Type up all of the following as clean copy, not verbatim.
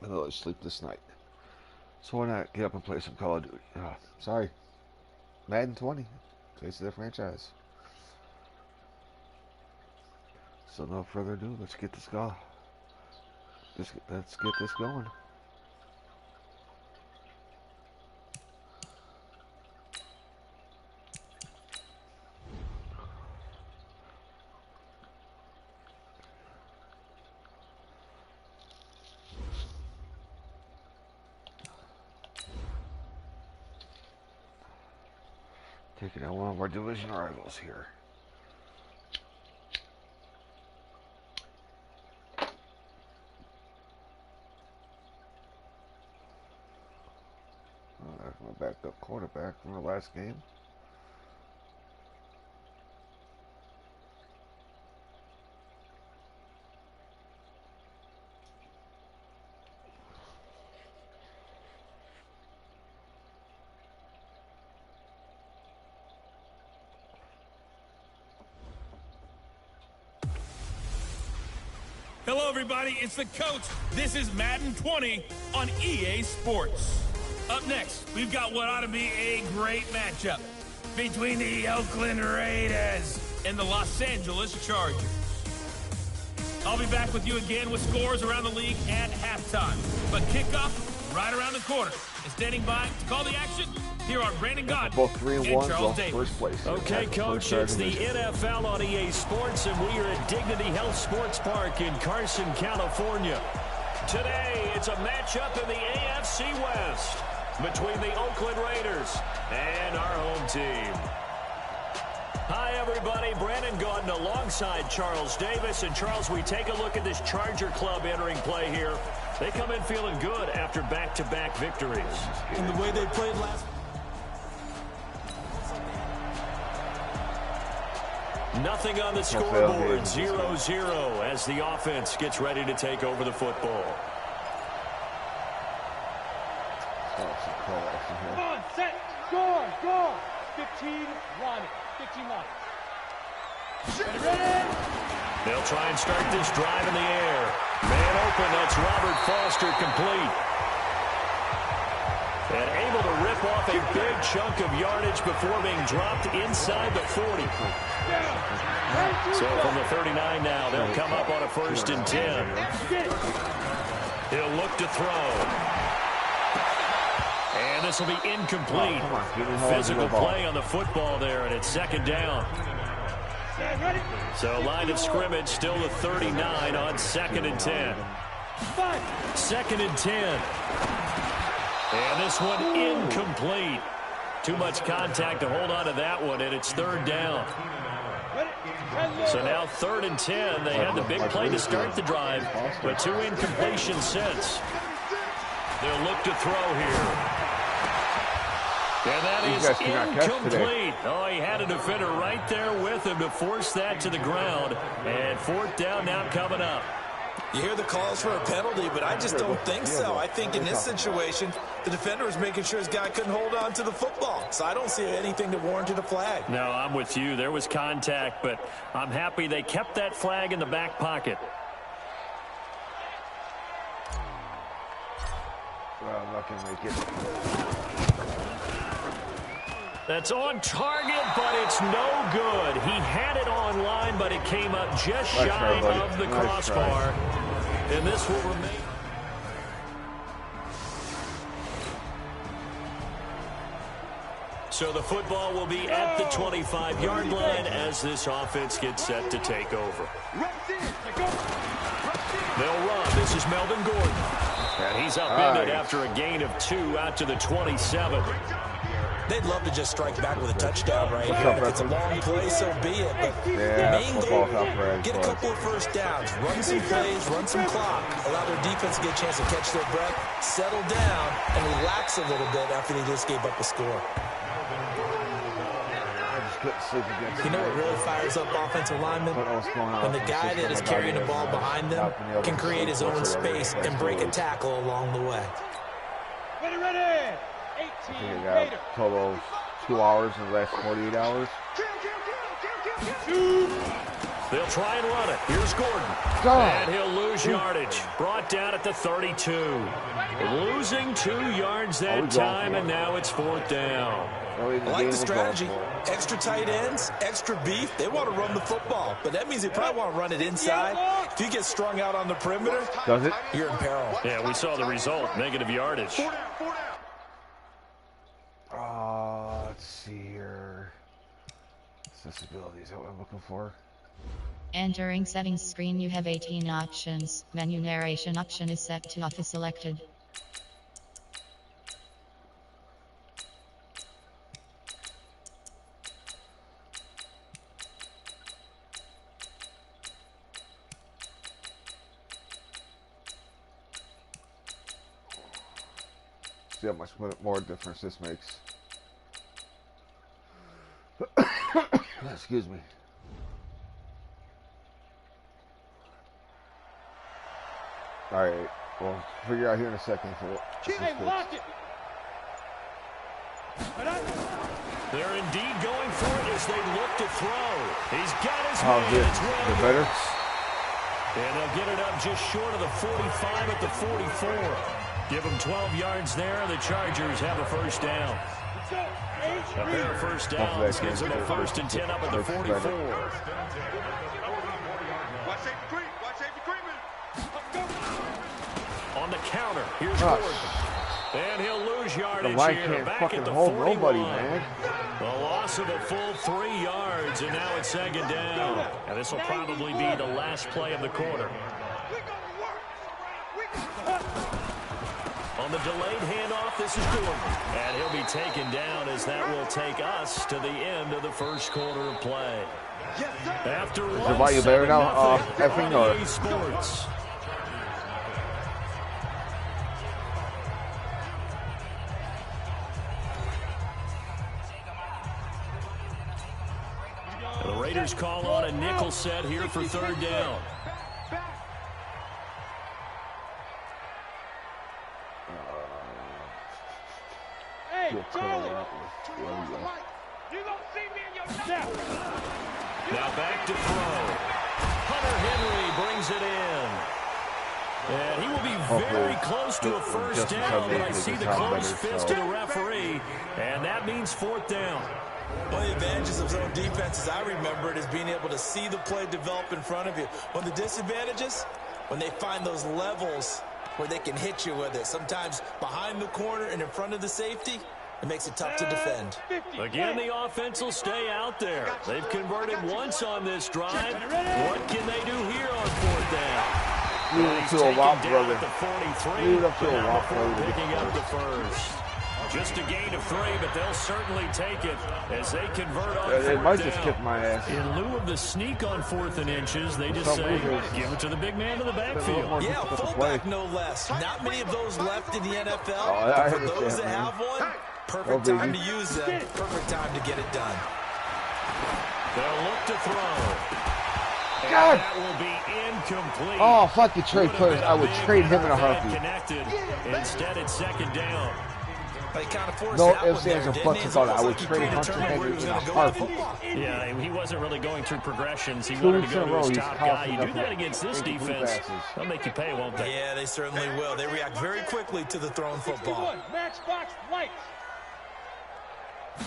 And I'll sleep this night. So why not get up and play some Call of Duty? Sorry. Madden 20. Face of the franchise. So no further ado, let's get this going. Let's get this going. Taking out one of our division rivals here. That's my backup quarterback from the last game. Hello, everybody. It's the coach. This is Madden 20 on EA Sports. Up next, we've got what ought to be a great matchup between the Oakland Raiders and the Los Angeles Chargers. I'll be back with you again with scores around the league at halftime. But kickoff right around the corner. And standing by to call the action, here are Brandon Gaudin Both 3-1, Charles Davis. First place. Okay, Coach, it's the NFL on EA Sports, and we are at Dignity Health Sports Park in Carson, California. Today, it's a matchup in the AFC West between the Oakland Raiders and our home team. Hi, everybody. Brandon Gaudin alongside Charles Davis. And, Charles, we take a look at this Charger club entering play here. They come in feeling good after back-to-back victories. And the way they played last... Nothing on the scoreboard, 0-0 as the offense gets ready to take over the football. On, set, score, 15-1. 15-1. Ready? They'll try and start this drive in the air. Man open, that's Robert Foster complete. And able to rip off a big chunk of yardage before being dropped inside the 40. So from the 39 now, they'll come up on a 1st and 10. He'll look to throw. And this will be incomplete. Physical play on the football there, and it's 2nd down. So line of scrimmage still the 39 on 2nd and 10. 2nd and 10. And this one incomplete. Too much contact to hold on to that one, and it's 3rd down. So now 3rd and 10. They had the big play to start the drive, but 2 incompletions since. They'll look to throw here. And that is incomplete. Oh, he had a defender right there with him to force that to the ground. And 4th down now coming up. You hear the calls for a penalty, but I just don't think so. I think in this situation, the defender was making sure his guy couldn't hold on to the football. So I don't see anything that warranted a flag. No, I'm with you. There was contact, but I'm happy they kept that flag in the back pocket. Well, I'm not going to make it. That's on target, but it's no good. He had it on line, but it came up just shy of the crossbar. And this will remain. So the football will be at the 25-yard line as this offense gets set to take over. They'll run. This is Melvin Gordon. And he's upended after a gain of 2 out to the 27. They'd love to just strike back with a touchdown right here. If it's a long play, so be it. But main goal, get a couple of first downs, run some plays, run some clock, allow their defense to get a chance to catch their breath, settle down, and relax a little bit after they just gave up a score. You know what really fires up offensive linemen? When the guy that is carrying the ball behind them can create his own space and break a tackle along the way. Ready! I think I got a total of 2 hours in the last 48 hours. They'll try and run it. Here's Gordon. And he'll lose yardage. Brought down at the 32. Losing 2 yards that time, and now it's 4th down. I like the strategy. Extra tight ends, extra beef. They want to run the football, but that means they probably want to run it inside. If you get strung out on the perimeter, does it? You're in peril. Yeah, we saw the result. Negative yardage. Let's see here. Accessibility is what I'm looking for. Entering settings screen, you have 18 options. Menu narration option is set to off is selected. See how much more difference this makes. Excuse me. Alright, we'll figure out here in a second. Hey, lock it! They're indeed going for it as they look to throw. He's got his man. It's the better. And they'll get it up just short of the 45 at the 44. Give them 12 yards there. The Chargers have a first down. A pair of first downs gives them a 1st and 10 up at the 44. On the counter, here's Gordon. And he'll lose yardage the line here. can't Back fucking at the hold 41. nobody, man. The loss of a full 3 yards, and now it's 2nd down. And this will probably be the last play of the quarter. On the delayed handoff, this is Gordon. And he'll be taken down as that will take us to the end of the first quarter of play. After is it why you better now? Effing or? EA Sports. The Raiders call on a nickel set here for 3rd down. Hey, Charlie! You don't see me in your step! Now back to throw. Hunter Henry brings it in. And he will be very close to a first down, but I see the closed fist of the referee, and that means 4th down. One of the advantages of zone defenses, I remember it, is being able to see the play develop in front of you. One of the disadvantages, when they find those levels where they can hit you with it, sometimes behind the corner and in front of the safety, it makes it tough to defend. Again, the offense will stay out there. They've converted once on this drive. What can they do here on 4th down? Leave it to a wop, brother. Leave it up to a wop, brother. Picking up the first. Just a gain of 3, but they'll certainly take it as they convert on 4th They might down. just kick my ass. In lieu of the sneak on 4th and inches, they just say, give it to the big man in the backfield. Yeah, fullback no less. Not many of those left in the NFL. But for those that have one, perfect time to use them. Perfect time to get it done. They'll look to throw. God! That will be incomplete. Oh, fuck you, trade players. I would trade him in a heartbeat. Connected. Instead, it's 2nd down. They kind of forced No that ifs, one ands, or there, buts didn't about it. he? I would It's trade almost Hunter like he Henry in predetermined a where he was heartbeat. gonna go. Yeah, he wasn't really going through progressions. He 2 wanted weeks to in go a to row, his he's top guy. You do coughing that up against this incomplete defense, passes. they'll make you pay, won't they? Yeah, they certainly will. They react very quickly to the thrown football. Matchbox lights.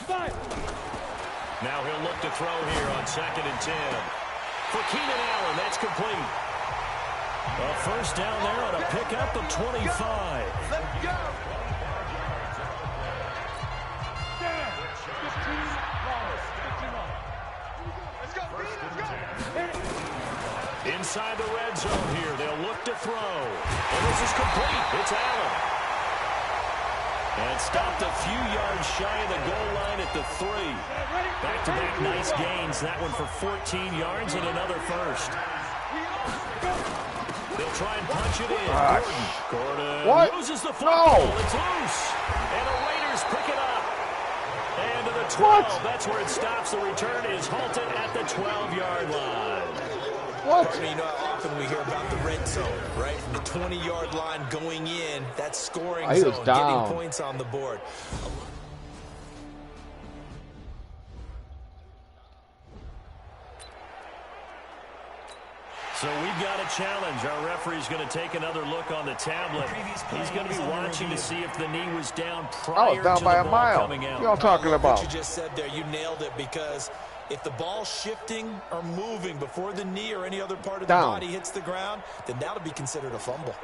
5. Now he'll look to throw here on 2nd and 10. For Keenan Allen, that's complete. A first down there on a pickup of 25. Let's go. 15 line. Let's go. Inside the red zone here, they'll look to throw. And this is complete. It's Allen. And stopped a few yards shy of the goal line at the 3. Back-to-back nice gains. That one for 14 yards and another first. They'll try and punch it in. Gordon loses the football. No. It's loose. And the Raiders pick it up. And to the 12. That's where it stops. The return is halted at the 12-yard line. What? I mean, you know how often we hear about the red zone, right? From the 20-yard line going in, that's scoring zone, getting points on the board. So we've got a challenge. Our referee's going to take another look on the tablet. He's going to be watching to see if the knee was down prior down to by the a ball mile. coming out. What y'all talking about? What you just said there, you nailed it, because if the ball's shifting or moving before the knee or any other part of the body hits the ground, then that'll be considered a fumble.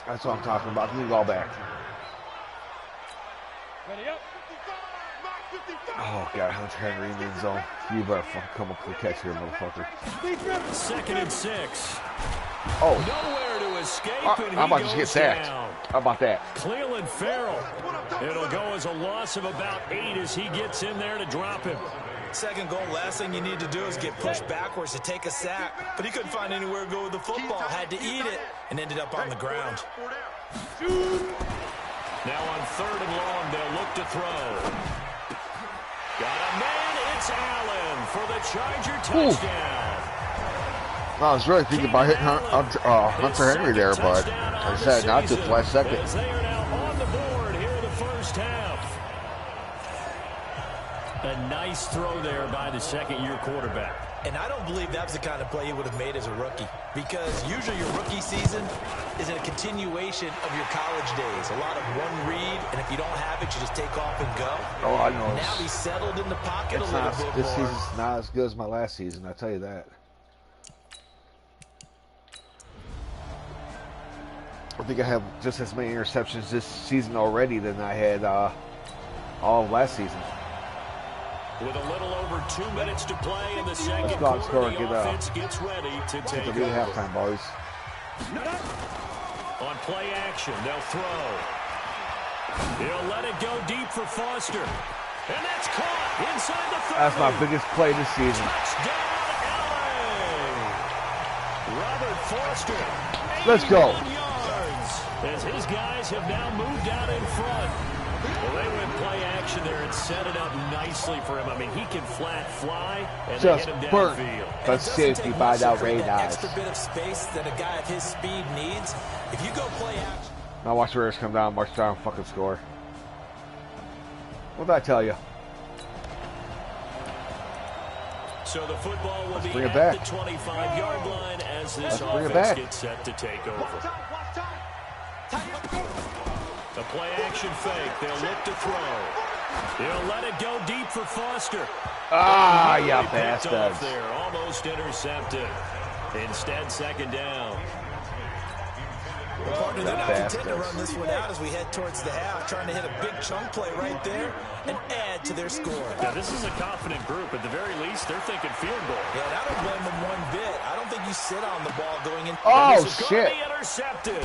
That's what I'm talking about. Give me the ball back. Oh, God, Hunter Henry in the end zone. You better fucking come up with the catch here, motherfucker. 2nd and 6. Oh. Nowhere to escape, and I'm about he to get goes sacked. down. How about that? Cleveland Farrell. It'll go as a loss of about 8 as he gets in there to drop him. Second goal, last thing you need to do is get pushed backwards to take a sack. But he couldn't find anywhere to go with the football, had to eat it, and ended up on the ground. Now on 3rd and long, they'll look to throw. Got a man, it's Allen for the Charger touchdown. I was really thinking about hitting Hunter Henry there, but I decided not to at the last second. As they are now on the board here in the first half. A nice throw there by the second-year quarterback. And I don't believe that's the kind of play he would have made as a rookie, because usually your rookie season is a continuation of your college days. A lot of one read, and if you don't have it, you just take off and go. Oh, I know. Now he's settled in the pocket a little bit more. This season's not as good as my last season, I tell you that. I think I have just as many interceptions this season already than I had all of last season. With a little over 2 minutes to play in the second Let's quarter, go, the offense gets ready to take over. Halftime, boys. On play action, they'll throw. He'll let it go deep for Foster. And that's caught inside the 30. That's my biggest play this season. Touchdown, LA! Robert Foster. Let's go. Yards, as his guys have now moved out in front. Well, they went play action there and set it up nicely for him. I mean, he can flat fly and just hit him burnt downfield. the safety by that Ray Dice. Extra bit of space that a guy of his speed needs. If you go play action. Now watch the Raiders come down, march down, fucking score. What did I tell you? So the football will be bring it at back. the 25-yard line as this Bring it offense back. gets set to take over. The play action fake. They'll look to throw. He'll let it go deep for Foster. Ah, Really you picked off bastards. there, almost intercepted. Instead, second down. Partner, they're not content to run this one out as we head towards the half, trying to hit a big chunk play right there and add to their score. Now, this is a confident group. At the very least, they're thinking field goal. Yeah, and I don't blame them one bit. I don't think you sit on the ball going in. Oh, This is shit. going to be intercepted.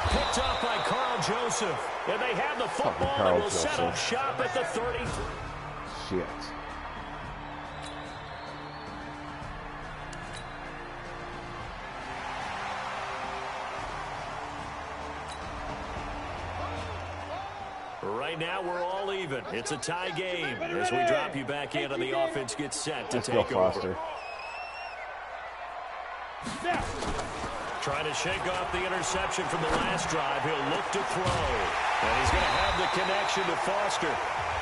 Picked up by Carl Joseph. And they have the football Carl and will set up Joseph. shop at the 30. Shit. Right now, we're all even. It's a tie game as we drop you back in and the offense gets set to Let's go, take over. Foster. Trying to shake off the interception from the last drive. He'll look to throw. And he's going to have the connection to Foster.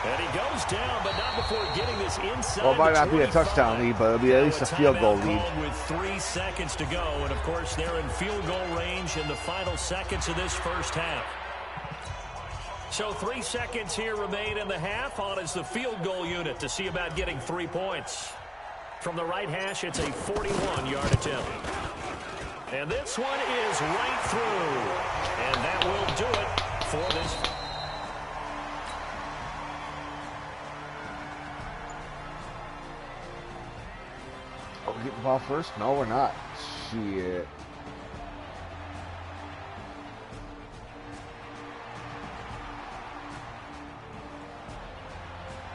And he goes down, but not before getting this inside. Well, it might the not be a 25. touchdown lead, but it'll be at least a field goal Timeout lead. called with 3 seconds to go. And, of course, they're in field goal range in the final seconds of this first half. So 3 seconds here remain in the half. On is the field goal unit to see about getting 3 points. From the right hash, it's a 41-yard attempt. And this one is right through. And that will do it for this. Are we getting the ball first? No, we're not. Shit.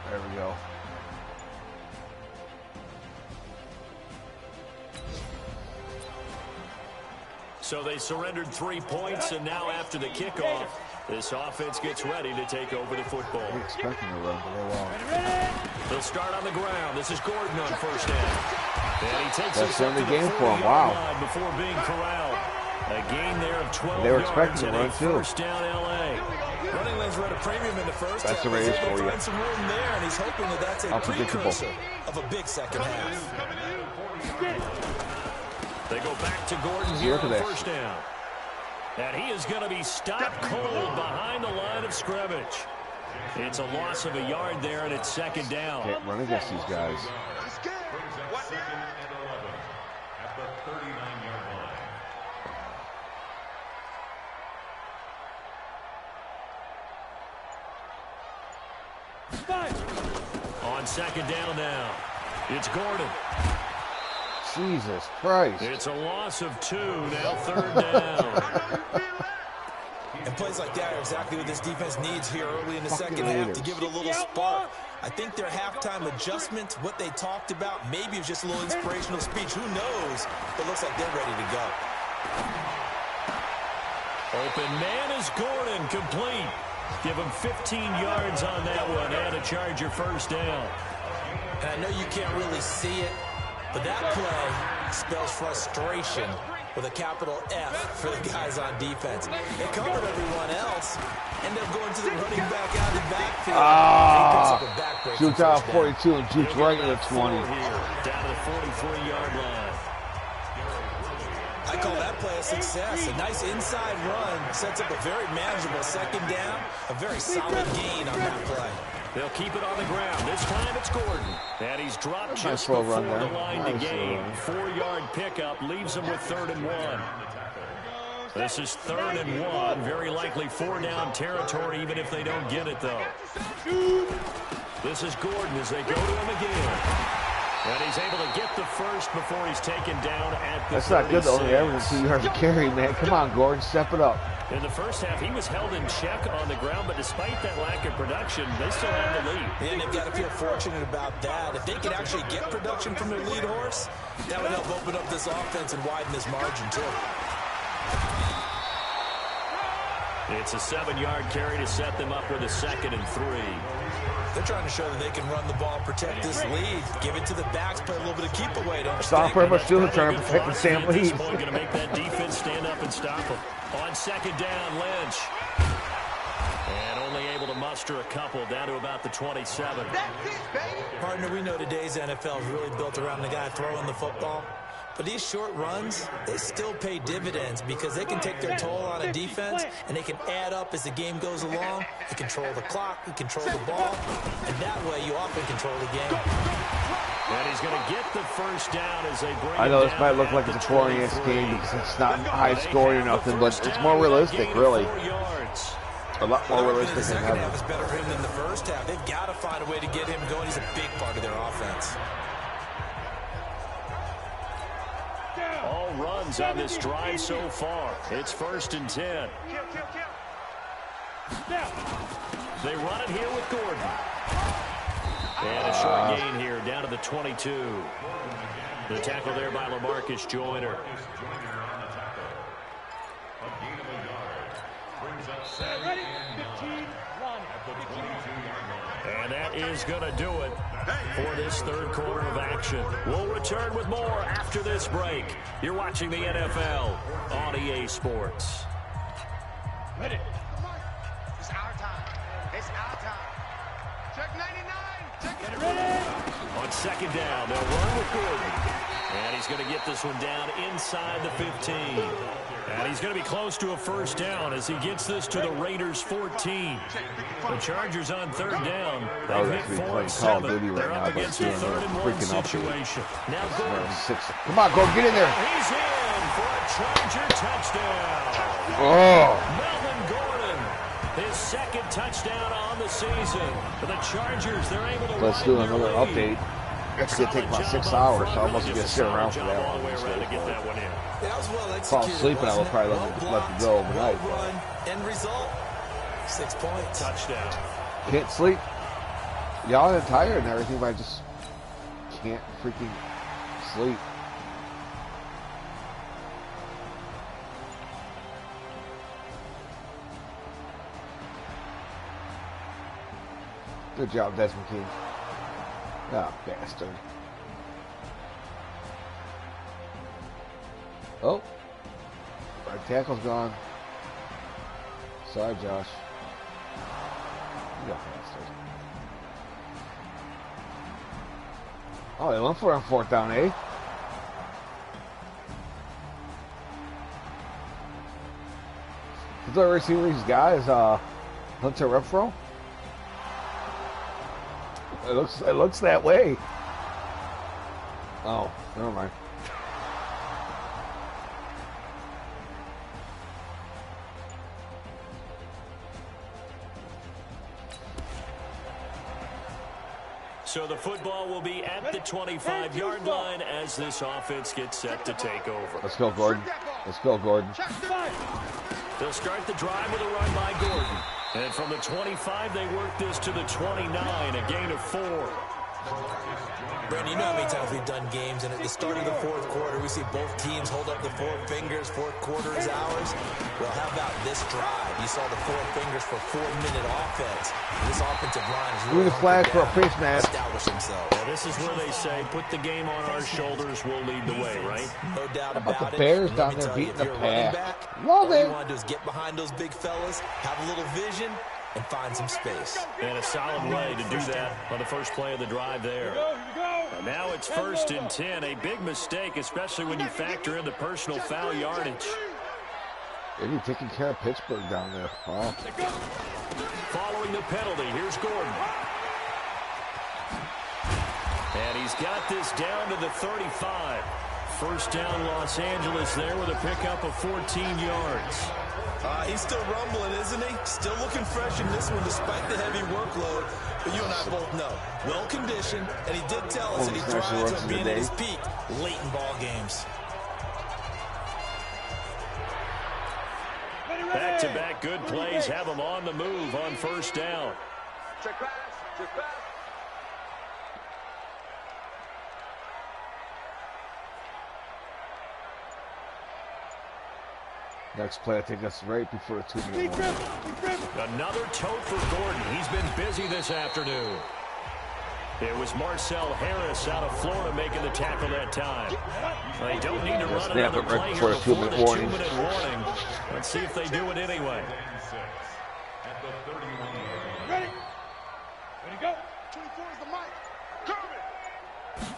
There we go. So they surrendered 3 points, and now after the kickoff, this offense gets ready to take over the football. I'm expecting a run, but they won't. They'll start on the ground. This is Gordon on first down. And he takes That's us the up end to of the the game for him. 40-yard Wow. line before being corralled. A gain there of 12 They were yards expecting to and run, a too. first down L.A. Running lanes were at a premium in the first That's half. the Raiders He's able for to you. find some room there, and he's hoping that that's a Unpredictable. precursor of a big second half. They go back to Gordon here on first down. And he is going to be stopped cold behind the line of scrimmage. It's a loss of a yard there, and it's second down. Can't run against these guys. On second down now, it's Gordon. Jesus Christ. It's a loss of 2, now third down. And plays like that are exactly what this defense needs here early in the second half to give it a little spark. I think their halftime adjustments, what they talked about, maybe it was just a little inspirational speech. Who knows? But it looks like they're ready to go. Open man is Gordon, complete. Give him 15 yards on that one and a Charger first down. And I know you can't really see it, but that play spells frustration with a capital F for the guys on defense. They covered everyone else, end up going to the running back out of the backfield. Jukes out 42 and jukes right at the 20. Down to the 43-yard line. I call that play a success. A nice inside run sets up a very manageable second down. A very solid gain on that play. They'll keep it on the ground. This time it's Gordon. And he's dropped just slow before run there. the line to Nice gain. slow run. 4-yard pickup leaves him with 3rd and 1. This is 3rd and 1. Very likely 4-down territory, even if they don't get it, though. This is Gordon as they go to him again. And he's able to get the first before he's taken down at the That's not good, though. 36. Only average 2 yards to carry, man. Come on, Gordon. Step it up. In the first half, he was held in check on the ground, but despite that lack of production, they still have the lead. And they've got to feel fortunate about that. If they could actually get production from their lead horse, that would help open up this offense and widen this margin, too. It's a 7-yard carry to set them up with a 2nd and 3. They're trying to show that they can run the ball, protect this lead, give it to the backs, play a little bit of keep away. Don't That's all pretty much doing, trying to protect the At same this lead. point, going to make that defense stand up and stop them. On 2nd down, Lynch. And only able to muster a couple down to about the 27. Partner, we know today's NFL is really built around the guy throwing the football. But these short runs, they still pay dividends because they can take their toll on a defense and they can add up as the game goes along. They control the clock, they control the ball, and that way you often control the game. And he's going to get the first down as they bring I know it this down might look at like the it's a boring ass 23. game because it's not high scoring or nothing, but it's more realistic, really. A lot more The realistic than second half ever. is better for him than the first half. They've got to find a way to get him going. He's a big part of their offense. All runs on this drive so far. It's 1st and 10. They run it here with Gordon. And a short gain here down to the 22. The tackle there by LaMarcus Joyner. And that is going to do it for this 3rd quarter of action. We'll return with more after this break. You're watching the NFL on EA Sports. Ready. It's our time. It's our time. Check 99. Check it ready. On 2nd down, they'll run with Gordon. And he's going to get this one down inside the 15. And he's going to be close to a first down as he gets this to the Raiders' 14. The Chargers on 3rd down. Oh, They've that's hit me 4 playing and Call of 7. Duty right They're now, up but against a doing a 3rd and 1 freaking update. situation. Now Gordon. Come on, Gordon, get in there. He's in for a Charger touchdown. Oh, Melvin Gordon, his 2nd touchdown on the season. For the Chargers, they're able to let's widen do their another lead. update. It's going to take about 6 Solid hours, job so up I'm front. going to Really sit around for solid that job all the way one. around to get that one in. That was well executed. Fall asleep and I will wasn't it? probably Well let it go blocked, overnight. well run. End result, 6 points. Touchdown. Can't sleep. Y'all are tired and everything, but I just can't freaking sleep. Good job, Desmond King. Ah, bastard. Oh. Our tackle's gone. Sorry, Josh. You got faster. Oh, they went for it on 4th down, eh? Did I ever see these guys Hunter Renfrow? It looks that way. Oh, never mind. So the football will be at the 25-yard line as this offense gets set to take over. Let's go, Gordon. Let's go, Gordon. They'll start the drive with a run by Gordon. And from the 25, they work this to the 29, a gain of 4. Brandon, you know how many times we've done games, and at the start of the 4th quarter, we see both teams hold up the 4 fingers, 4th quarter is ours. Well, how about this drive? You saw the 4 fingers for 4-minute offense. This offensive line is really the flag for a face mask. Establish themselves. Yeah, this is where they say, put the game on our shoulders, we'll lead the way, right? No doubt about about the it. Bears Let down me there tell you, beating if the you're a running pass. back, Love all it. you want to do is get behind those big fellas, have a little vision, and find some space. And a solid way to do that on the first play of the drive there. And now it's 1st and 10. A big mistake, especially when you factor in the personal foul yardage. Maybe taking care of Pittsburgh down there. Wow. Following the penalty, here's Gordon. And he's got this down to the 35. First down, Los Angeles there with a pickup of 14 yards. He's still rumbling, isn't he? Still looking fresh in this one despite the heavy workload. But you and I both know, well-conditioned, and he did tell us that he thrives on being at his peak late in ball games. Back-to-back good plays have him on the move on 1st down. Check pass. Check pass. Next play, I think that's right before the 2-minute warning. Another tote for Gordon. He's been busy this afternoon. It was Marcel Harris out of Florida making the tackle that time. They don't need to run another play here before the 2-minute warning. Let's see if they do it anyway. Ready? Ready, go. 24 is the mic.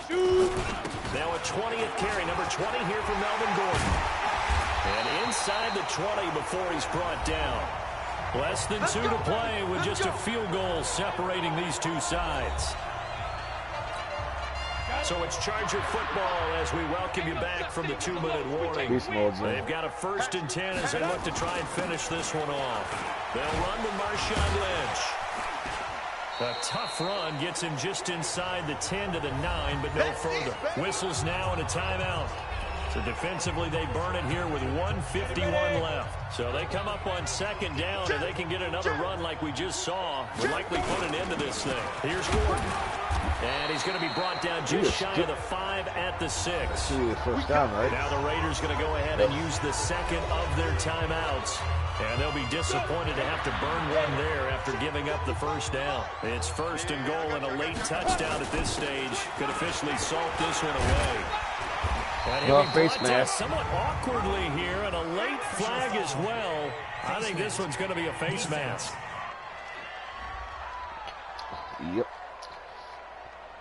Shoot. Now a 20th carry, number 20 here for Melvin Gordon. And inside the 20 before he's brought down. Less than 2 to play with just a field goal separating these two sides. So it's Charger football as we welcome you back from the 2-minute warning. They've got a 1st and 10 as they look to try and finish this one off. They'll run with Marshawn Lynch. A tough run gets him just inside the 10 to the 9, but no further. Whistles now and a timeout. So defensively, they burn it here with 1:51 left. So they come up on 2nd down, and they can get another run like we just saw. We'll likely put an end to this thing. Here's Gordon. And he's going to be brought down just shy of the 5 at the 6. First down, right? Now the Raiders going to go ahead and use the 2nd of their timeouts. And they'll be disappointed to have to burn one there after giving up the 1st down. It's 1st and goal, and a late touchdown at this stage could officially salt this one away. And face mask. Somewhat awkwardly here, and a late flag as well. I think this one's going to be a face mask. Yep.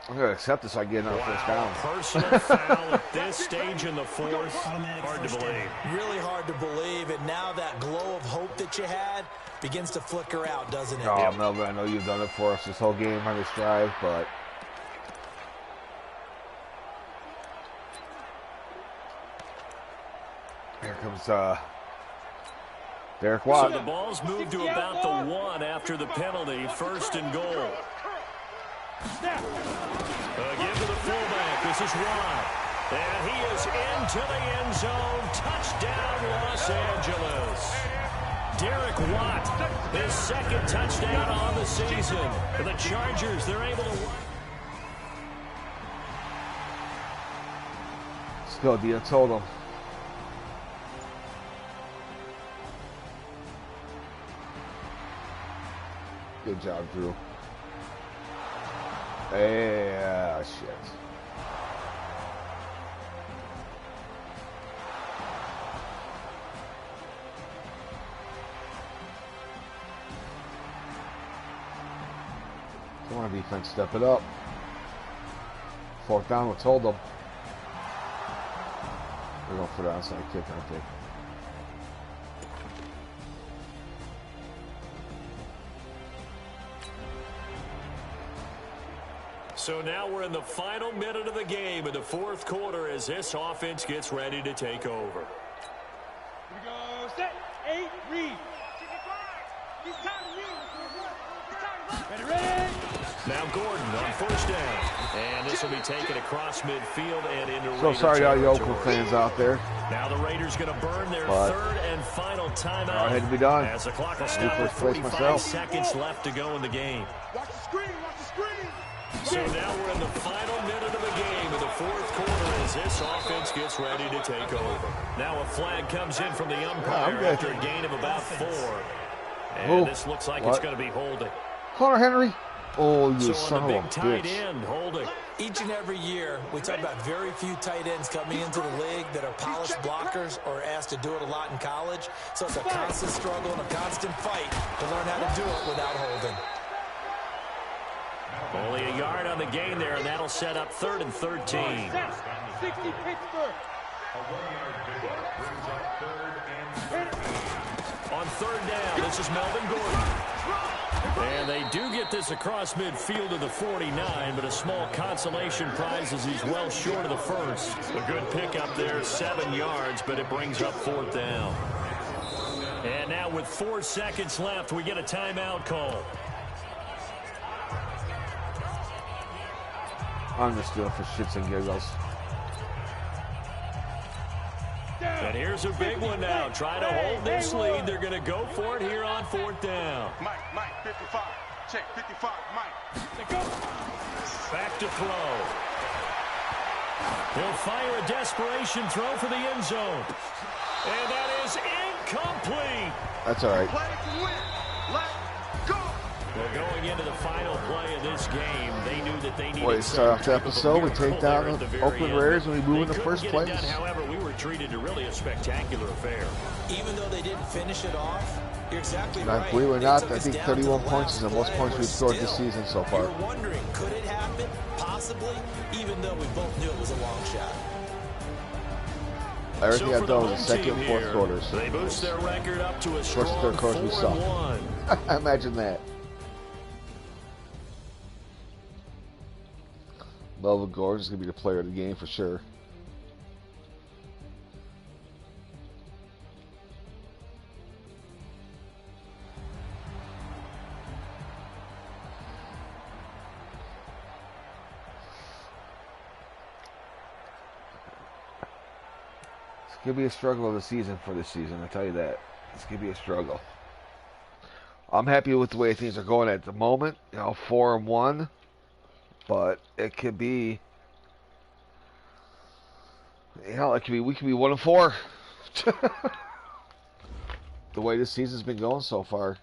I'm going to accept this. I get another 1st down. Personal foul at this stage in the 4th. Hard to believe. Really hard to believe, and now that glow of hope that you had begins to flicker out, doesn't it? Oh, Melvin, I know you've done it for us this whole game on this drive, but here comes Derek Watt. So the ball's moved to about the 1 after the penalty. 1st and goal. Again to the fullback. This is Watt. And he is into the end zone. Touchdown, Los Angeles. Derek Watt, his 2nd touchdown on the season. For the Chargers, they're able to... Let's go, Dia. Told him. Good job, Drew. Yeah, shit. on, defense, step it up. 4th down, let's hold them. We're going for the outside kick, I think. So now we're in the final minute of the game in the 4th quarter as this offense gets ready to take over. Here we go. Set. 8. Read. Ready. Now Gordon on 1st down. And this will be taken across midfield and into So Raider sorry to all you territory. Oakland fans out there. Now the Raiders going to burn their But 3rd and final timeout. I had to be done. As the clock will I stop need with first place 45 myself. seconds left to go in the game. Watch the screen. Watch the screen. So now we're in the final minute of the game in the 4th quarter as this offense gets ready to take over. Now a flag comes in from the umpire after a gain of about 4. And this looks like it's going to be holding. Hunter Henry. Oh, you So son on the of big a tight bitch. end, holding. Each and every year, we talk about very few tight ends coming into the league that are polished blockers or asked to do it a lot in college. So it's a constant struggle and a constant fight to learn how to do it without holding. Only a yard on the gain there, and that'll set up 3rd and 13. 60 Pittsburgh. On 3rd down, this is Melvin Gordon. And they do get this across midfield to the 49, but a small consolation prize as he's well short of the first. A good pickup there, 7 yards, but it brings up 4th down. And now with 4 seconds left, we get a timeout call. I'm just doing it for shits and giggles. And here's a big one now. Trying to hold this lead. They're going to go for it here on 4th down. Mike, 55. Check, 55, Mike. Let's go. Back to throw. He'll fire a desperation throw for the end zone. And that is incomplete. That's all right. Play to win. Let's go. Well, going into the final play of this game, they knew that they needed Way to start off the some type of a episode, we miracle take down there at the very Oakland end. Raiders and we move in the They first couldn't get it place. done. However, we were treated to really a spectacular affair. Even though they didn't finish it off, you're exactly And right. believe it or They not, took I us think down to 31 the points is the last most play, points but we've scored this still, season so far. You're wondering, could it happen? Possibly, even though we both knew it was a long shot. Everything So I've for done the was the home second team and 4th here, quarters. They boost their record up to a First and strong third quarters we suck. 4-1. Imagine that. Melvin Gordon is going to be the player of the game for sure. It's going to be a struggle of the season for this season, I tell you that. It's going to be a struggle. I'm happy with the way things are going at the moment. 4-1. But it could be, it could be, we could be 1-4. The way this season's been going so far.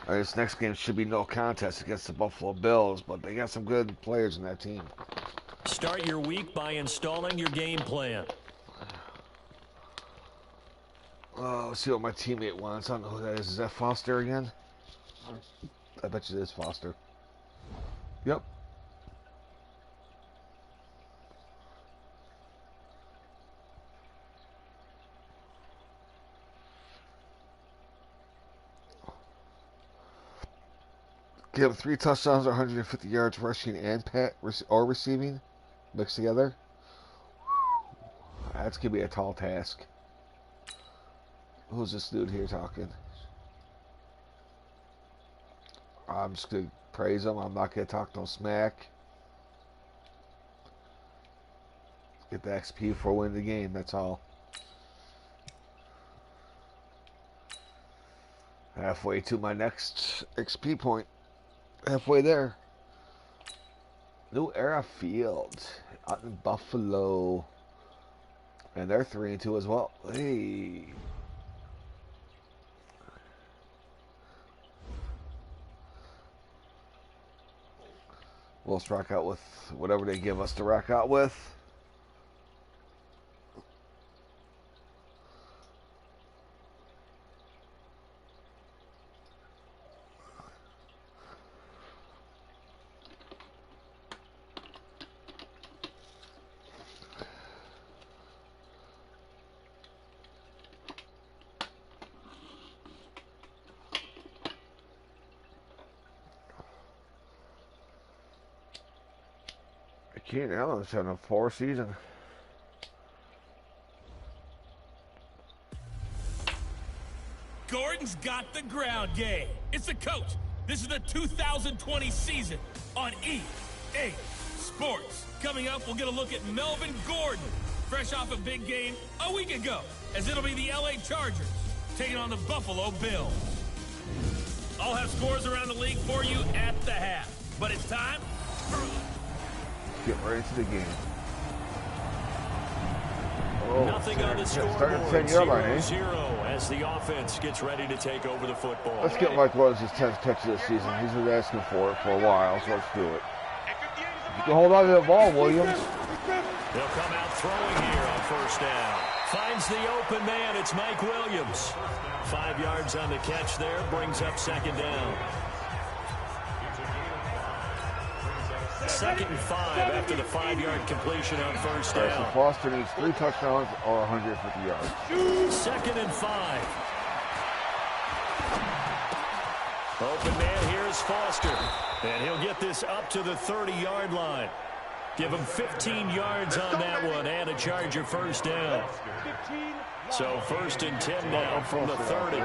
All right, this next game should be no contest against the Buffalo Bills, but they got some good players in that team. Start your week by installing your game plan. Let's see what my teammate wants. I don't know who that is. Is that Foster again? I bet you it is Foster. Yep. Give him 3 touchdowns, 150 yards rushing and receiving mixed together. That's gonna be a tall task. Who's this dude here talking? I'm just gonna praise him. I'm not gonna talk no smack. Get the XP for winning the game. That's all. Halfway to my next XP point. Halfway there. New Era Field out in Buffalo. And they're 3-2 as well. Hey. We'll just rock out with whatever they give us to rock out with. Keenan Allen's having a poor season. Gordon's got the ground game. It's the coach. This is the 2020 season on EA Sports. Coming up, we'll get a look at Melvin Gordon, fresh off a big game a week ago, as it'll be the LA Chargers taking on the Buffalo Bills. I'll have scores around the league for you at the half. But it's time for... Get right into the game. Oh, nothing on the scoreboard. 0-0 as the offense gets ready to take over the football. Let's get Mike Williams his 10th catch of the season. He's been asking for it for a while, so let's do it. You can hold on to the ball, Williams. They'll come out throwing here on first down. Finds the open man. It's Mike Williams. 5 yards on the catch there. Brings up second down. 2nd and 5 after the 5-yard completion on first down. So Foster needs 3 touchdowns or 150 yards. 2nd and 5. Open man here is Foster. And he'll get this up to the 30-yard line. Give him 15 yards on that one and a Charger first down. So 1st and 10 now from the 30.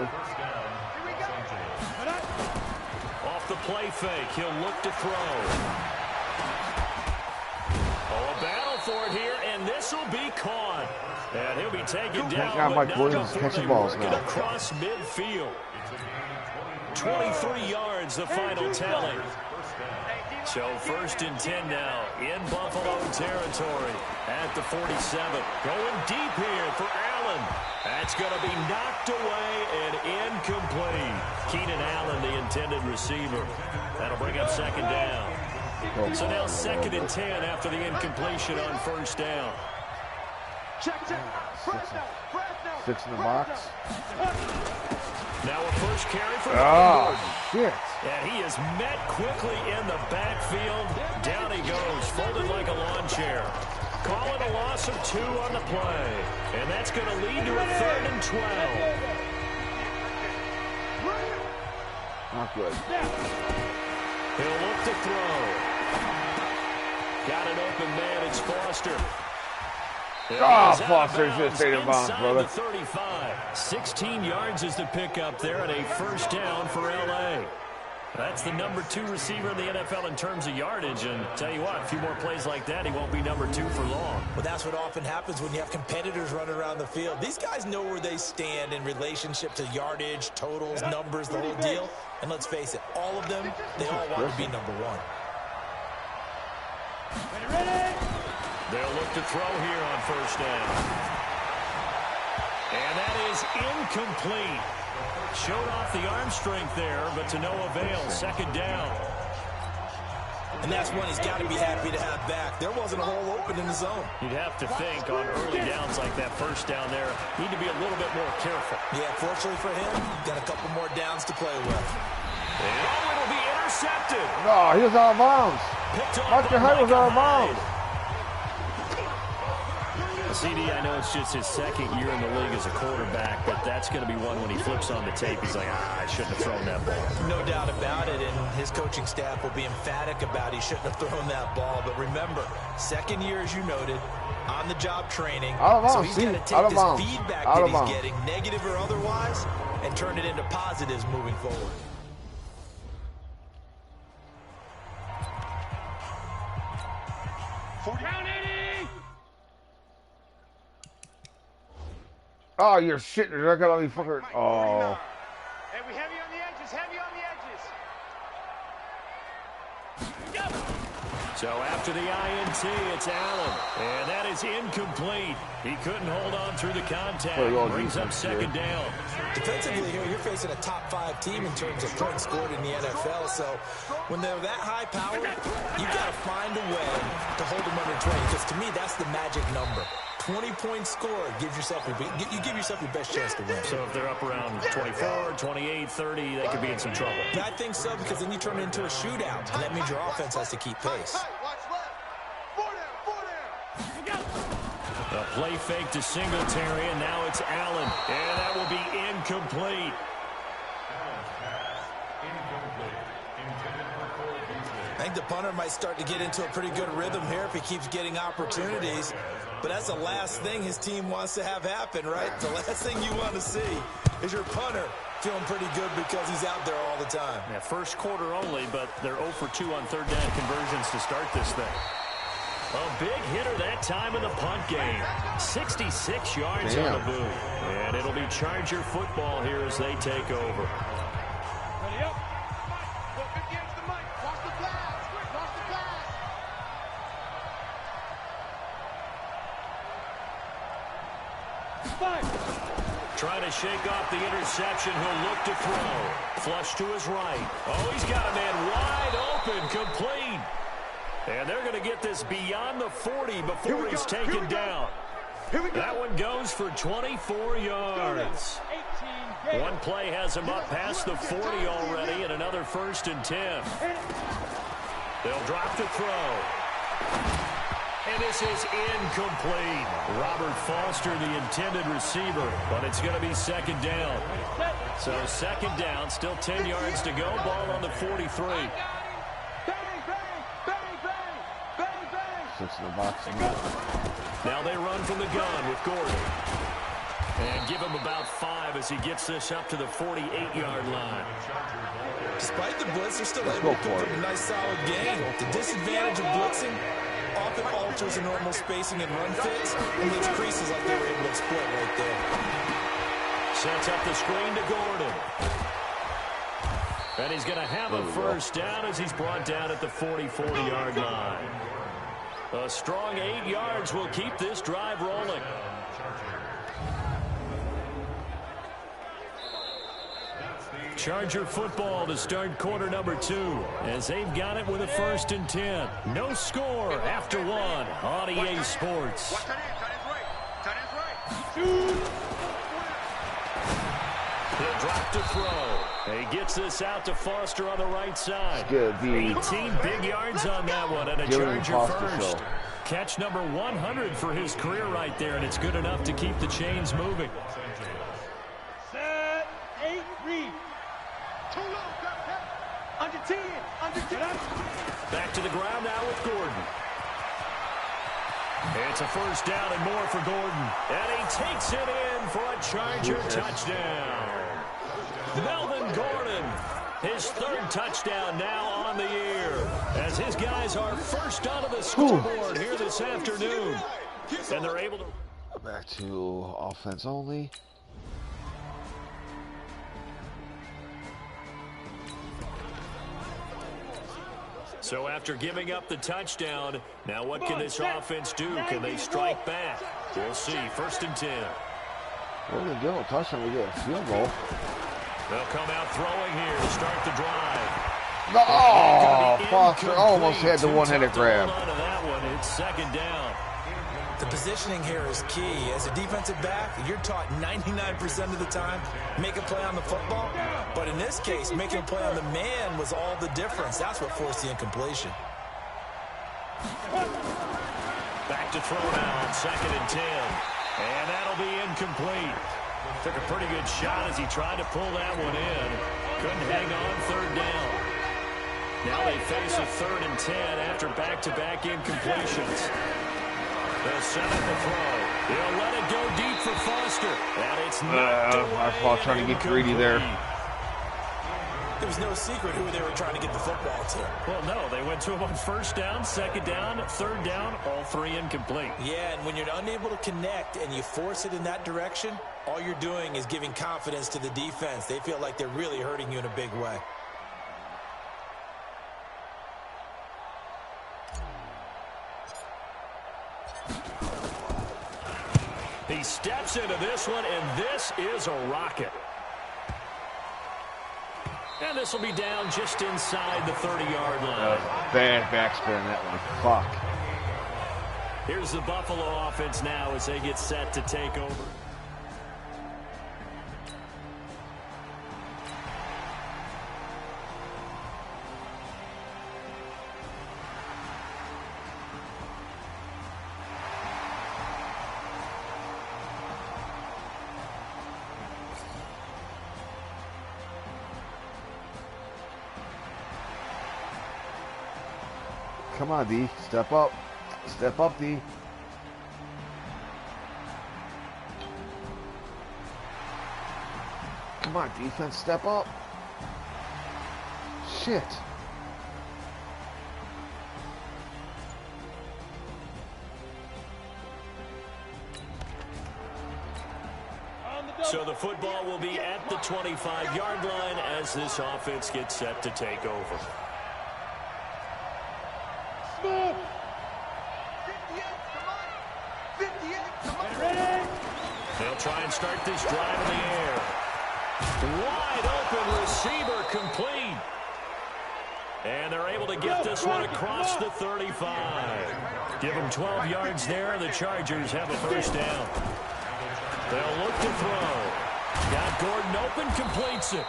Off the play fake, he'll look to throw. Oh, a battle for it here, and this will be caught. And he'll be taken down. Mike Williams catching balls now. Across midfield. 23 yards, the final tally. So 1st and 10 now in Buffalo territory at the 47. Going deep here for Allen. That's going to be knocked away and incomplete. Keenan Allen, the intended receiver. That'll bring up second down. So now 2nd and 10 after the incompletion on first down. 6 in the box. Now a first carry for shit. And he is met quickly in the backfield. Down he goes, folded like a lawn chair. Calling a loss of 2 on the play. And that's going to lead to a 3rd and 12. Not good. He'll look to throw. Got an open man, it's Foster. Foster just stayed in bounds, brother. 35. 16 yards is the pickup there and a first down for LA. That's the number 2 receiver in the NFL in terms of yardage. And tell you what, a few more plays like that, he won't be number 2 for long. Well, that's what often happens when you have competitors running around the field. These guys know where they stand in relationship to yardage, totals, numbers, the whole deal. And let's face it, all of them, they all want to be number 1. They'll look to throw here on first down. And that is incomplete. Showed off the arm strength there, but to no avail. Second down. And that's one he's got to be happy to have back. There wasn't a hole open in the zone. You'd have to think on early downs like that first down there, need to be a little bit more careful. Yeah, fortunately for him, got a couple more downs to play with. And it'll be intercepted. No, he was out of bounds. Dr. Hyde was out of bounds. CD, I know it's just his 2nd year in the league as a quarterback, but that's going to be one when he flips on the tape. He's like, I shouldn't have thrown that ball. No doubt about it, and his coaching staff will be emphatic about he shouldn't have thrown that ball. But remember, 2nd year, as you noted, on-the-job training. So he's got to take this feedback that he's getting, negative or otherwise, and turn it into positives moving forward. Oh, you're shitting. You're not gonna be fucking. Oh. Hey, we heavy on the edges. Heavy on the edges. So after the INT, it's Allen. And that is incomplete. He couldn't hold on through the contact. Brings up second down. Defensively here, you're facing a top 5 team in terms of points scored in the NFL. So when they're that high powered, you've got to find a way to hold them under 20. Because to me, that's the magic number. 20-point score gives yourself you give yourself your best chance to win. So if they're up around 24, 28, 30, they could be in some trouble. And I think so, because then you turn it into a shootout, and that means your offense has to keep pace. A play fake to Singletary, and now it's Allen. And that will be incomplete. I think the punter might start to get into a pretty good rhythm here if he keeps getting opportunities. But that's the last thing his team wants to have happen, right? The last thing you want to see is your punter feeling pretty good because he's out there all the time. Yeah, first quarter only, but they're 0 for 2 on third down conversions to start this thing. A big hitter that time in the punt game. 66 yards on the boot. And it'll be Charger football here as they take over. Ready up. Well, 50 into the mic. Watch the flash. Watch the flash. Trying to shake off the interception. He'll look to throw. Flush to his right. Oh, he's got a man wide open. Complete. And they're going to get this beyond the 40 before he's taken down. That one goes for 24 yards. One play has him up past the 40 already, and another 1st and 10. They'll drop to throw. And this is incomplete. Robert Foster, the intended receiver, but it's going to be second down. So second down, still 10 yards to go. Ball on the 43. Six in the box. Now they run from the gun with Gordon. And give him about 5 as he gets this up to the 48-yard line. Despite the blitz, they're still able to put a nice solid game. The disadvantage of blitzing often alters the normal spacing and run fits, and those creases like they were able to exploit right there. Sets up the screen to Gordon. And he's going to have a first down as he's brought down at the 44-yard line. A strong 8 yards will keep this drive rolling. Charger football to start quarter number 2 as they've got it with a 1st and 10. No score after 1 on EA Sports. He'll drop to throw. He gets this out to Foster on the right side. 18 big yards on that one, and a Charger first. Catch number 100 for his career right there, and it's good enough to keep the chains moving. Set, 8, read. Too low, under 10, under 10. Back to the ground now with Gordon. It's a first down and more for Gordon. And he takes it in for a Charger touchdown. Melvin Gordon, his 3rd touchdown now on the year, as his guys are first onto the scoreboard here this afternoon. And they're able to... Back to offense only. So after giving up the touchdown, now what can this offense do? Can they strike back? We'll see. 1st and 10. We're going to give a touchdown. We get a field goal. They'll come out throwing here to start the drive. Oh, Foster almost had the one-handed grab. That one, it's second down. The positioning here is key. As a defensive back, you're taught 99% of the time, make a play on the football. But in this case, making a play on the man was all the difference. That's what forced the incompletion. Back to throw now on 2nd and 10. And that'll be incomplete. Took a pretty good shot as he tried to pull that one in. Couldn't hang on 3rd down. Now they face a 3rd and 10 after back-to-back incompletions. They'll set up the throw. He'll let it go deep for Foster. And it's not my fault trying to get greedy there. There was no secret who they were trying to get the football to. Well, no, they went to him on 1st down, 2nd down, 3rd down, all 3 incomplete. Yeah, and when you're unable to connect and you force it in that direction, all you're doing is giving confidence to the defense. They feel like they're really hurting you in a big way. He steps into this one, and this is a rocket. And this will be down just inside the 30-yard line. Bad backspin that one. Fuck. Here's the Buffalo offense now as they get set to take over. Come on, D. Step up. Step up, D. Come on, defense, step up. Shit. So the football will be at the 25-yard line as this offense gets set to take over. They'll try and start this drive in the air. Wide open receiver complete. And they're able to get this one across the 35. Give them 12 yards there. The Chargers have a first down. They'll look to throw. Got Gordon open, completes it.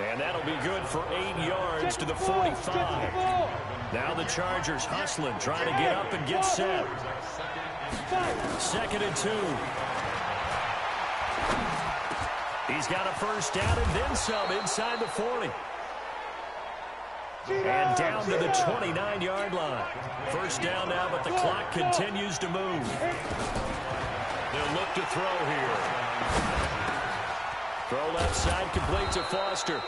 And that'll be good for 8 yards to the 45. Now the Chargers hustling, trying to get up and get set. 2nd and 2. He's got a first down and then some inside the 40. And down to the 29-yard line. First down now, but the clock continues to move. They'll look to throw here. Throw left side, complete to Foster.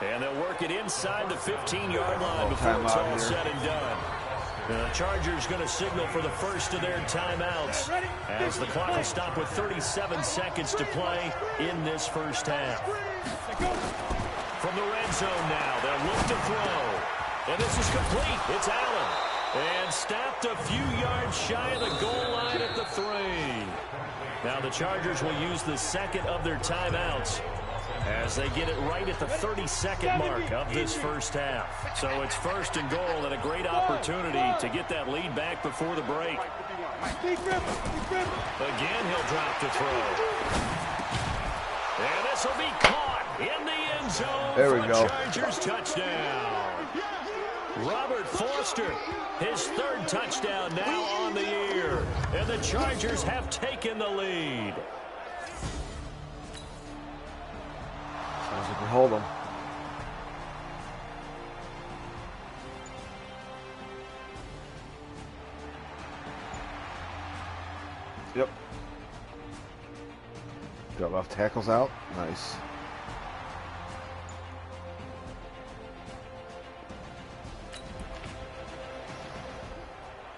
And they'll work it inside the 15-yard line before it's all said and done. The Chargers going to signal for the first of their timeouts as the clock will stop with 37 seconds to play in this first half. From the red zone now, they'll look to throw. And this is complete. It's Allen. And stopped a few yards shy of the goal line at the 3. Now the Chargers will use the second of their timeouts as they get it right at the 32nd mark of this first half. So it's 1st and goal and a great opportunity to get that lead back before the break. Again, he'll drop to throw. And this will be caught in the end zone. There we go. Chargers touchdown. Robert Foster, his 3rd touchdown now on the year. And the Chargers have taken the lead. Sounds like we hold them. Yep. Got left tackles out. Nice.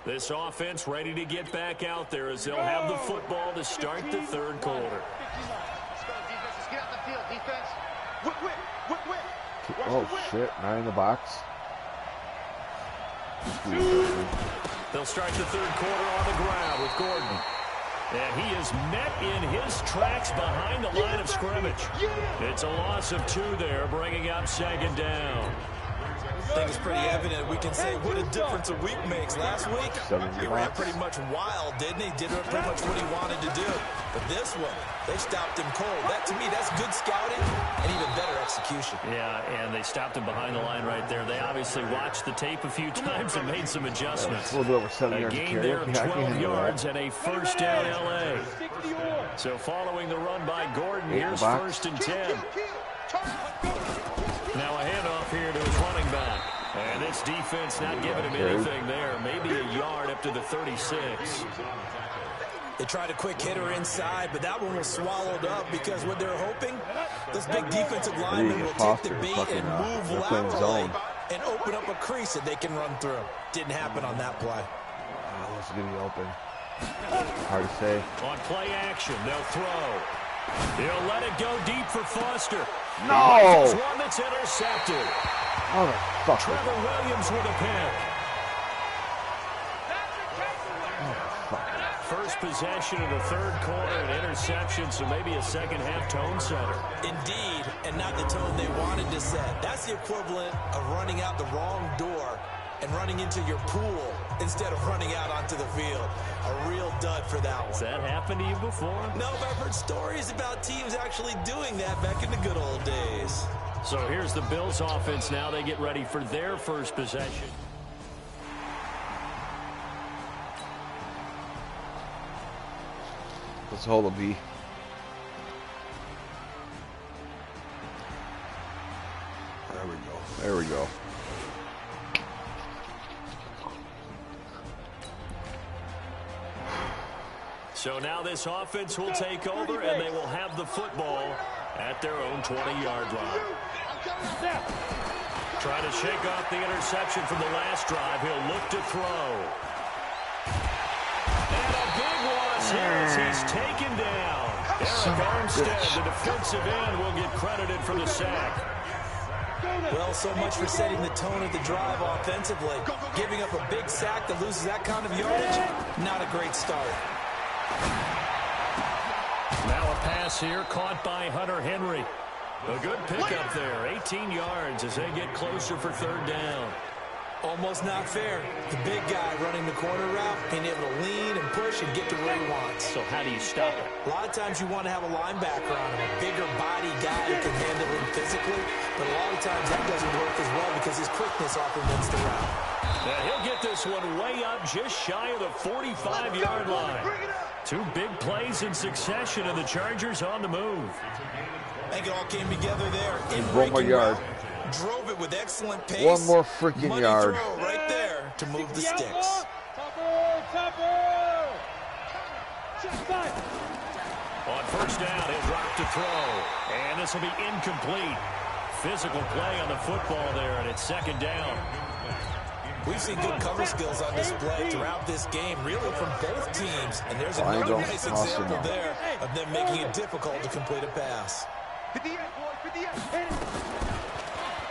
This offense ready to get back out there as they'll have the football to start the 3rd quarter. Let's go, defense. Let's get out the field, defense. Whip. Oh, shit. 9 in the box. They'll start the 3rd quarter on the ground with Gordon. And he is met in his tracks behind the line of scrimmage. It's a loss of 2 there, bringing up 2nd down. I think it's pretty evident. We can say what a difference a week makes. Last week, he ran pretty much wild, didn't he? Did pretty much what he wanted to do. But this one, they stopped him cold. That, to me, that's good scouting and even better execution. Yeah, and they stopped him behind the line right there. They obviously watched the tape a few times and made some adjustments. A little bit over 7 yards a gain of there of 12 yards that. and a first down L.A. So following the run by Gordon, here's 1st and 10. Now a handoff here to his running back. And this defense not giving him anything there. Maybe a yard up to the 36. They tried a quick hitter inside, but that one was swallowed up because what they're hoping, this big defensive lineman will take the bait and move laterally and open up a crease that they can run through. Didn't happen on that play. Oh, let's get it open. Hard to say. On play action, they'll throw. He'll let it go deep for Foster. No! This one that's intercepted. Motherfucker. Trevor Williams with a pick. first possession of the third quarter, an interception, so maybe a second-half tone setter. Indeed, and not the tone they wanted to set. That's the equivalent of running out the wrong door and running into your pool instead of running out onto the field. A real dud for that one. Has that happened to you before? No, but I've heard stories about teams actually doing that back in the good old days. So here's the Bills offense now. They get ready for their first possession. Let's hold a B. There we go. There we go. So now this offense will take over, and they will have the football at their own 20-yard line. Trying to shake off the interception from the last drive. He'll look to throw. And a big loss here as he's taken down. Eric Armstead, the defensive end, will get credited for the sack. Well, so much for setting the tone of the drive offensively. Giving up a big sack that loses that kind of yardage, not a great start. Now a pass here caught by Hunter Henry. A good pickup there, 18 yards as they get closer for third down. Almost not fair. The big guy running the corner route, being able to lean and push and get to where he wants. So how do you stop it? A lot of times you want to have a linebacker on him, a bigger body guy who can handle him physically, but a lot of times that doesn't work as well because his quickness often wins the route. And he'll get this one way up just shy of the 45-yard line. Two big plays in succession, and the Chargers on the move. I think it all came together there. One more yard. Drove it with excellent pace. One more freaking Money yard. Throw right there to move the sticks. On first down, he'll drop to throw. And this will be incomplete. Physical play on the football there, and it's second down. We've seen good cover skills on display throughout this game, really from both teams. And there's another nice example there of them making it difficult to complete a pass.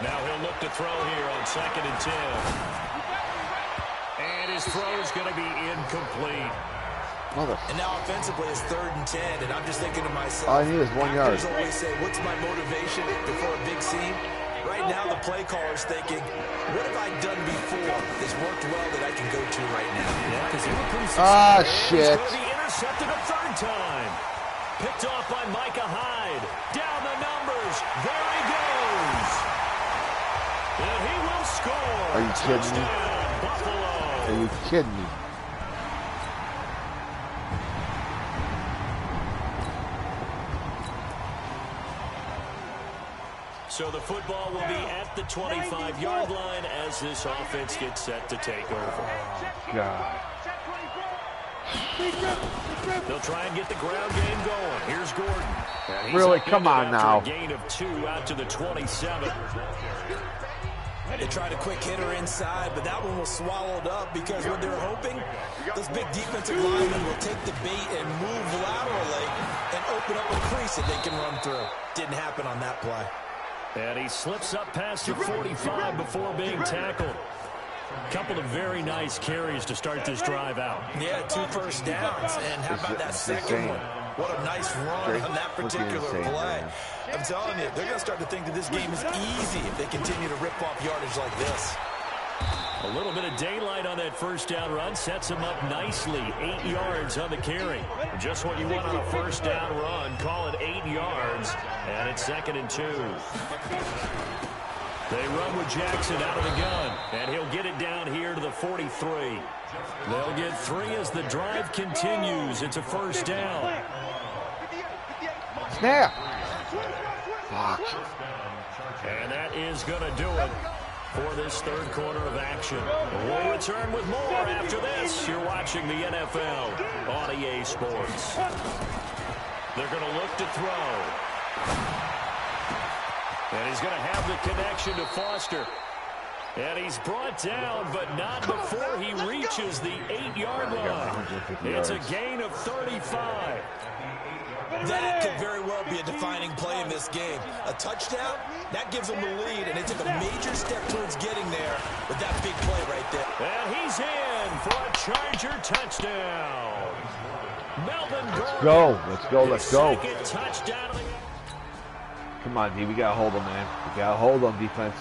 Now he'll look to throw here on 2nd and 10. And his throw is going to be incomplete. And now offensively it's 3rd and 10, and I'm just thinking to myself, all I need is 1 yard. Actors always say, what's my motivation before a big scene? Right now the play caller's thinking, what have I done before that's worked well that I can go to right now? Yeah, because he was pretty successful. Shit. He's going to be intercepted a third time. Picked off by Micah Hyde. Down the numbers. There he goes. And he will score. Are you kidding me? Buffalo. Are you kidding me? So the football will be at the 25-yard line as this offense gets set to take over. God. They'll try and get the ground game going. Here's Gordon. Really? Come on now. A gain of 2 out to the 27. They tried a quick hitter inside, but that one was swallowed up because what they're hoping, those big defensive linemen will take the bait and move laterally and open up a crease that they can run through. Didn't happen on that play. And he slips up past the 45 before being tackled. Couple of very nice carries to start this drive out. Yeah, 2 first downs. And how about that second one? What a nice run on that particular play. I'm telling you, they're going to start to think that this game is easy if they continue to rip off yardage like this. A little bit of daylight on that first down run sets him up nicely. 8 yards on the carry. Just what you want on a first down run. Call it 8 yards. And it's 2nd and 2. They run with Jackson out of the gun, and he'll get it down here to the 43. They'll get 3 as the drive continues. It's a first down. Snap. Fuck. And that is going to do it for this third quarter of action. We'll return with more after this. You're watching the NFL on EA Sports. They're going to look to throw. And he's going to have the connection to Foster. And he's brought down, but not before he reaches the 8-yard line. It's a gain of 35. That could very well be a defining play in this game. A touchdown, that gives them the lead, and they took a major step towards getting there with that big play right there. And he's in for a Charger touchdown. Let's go. Let's go. Let's go. Touchdown. Come on, D. We got to hold them, man. We got to hold them, defense.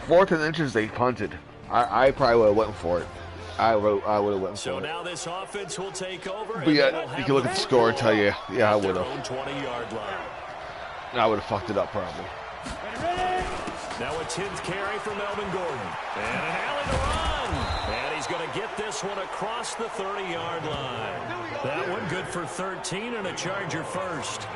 Fourth and inches, they punted. I probably would have went for it. I would have went for it. So now this offense will take over. But yeah, you can look at the score and tell you, yeah, I would have. 20-yard line. I would have fucked it up probably. Now a 10th carry for Melvin Gordon. And an alley to run. And he's going to get this one across the 30-yard line. That one good for 13 and a Charger first.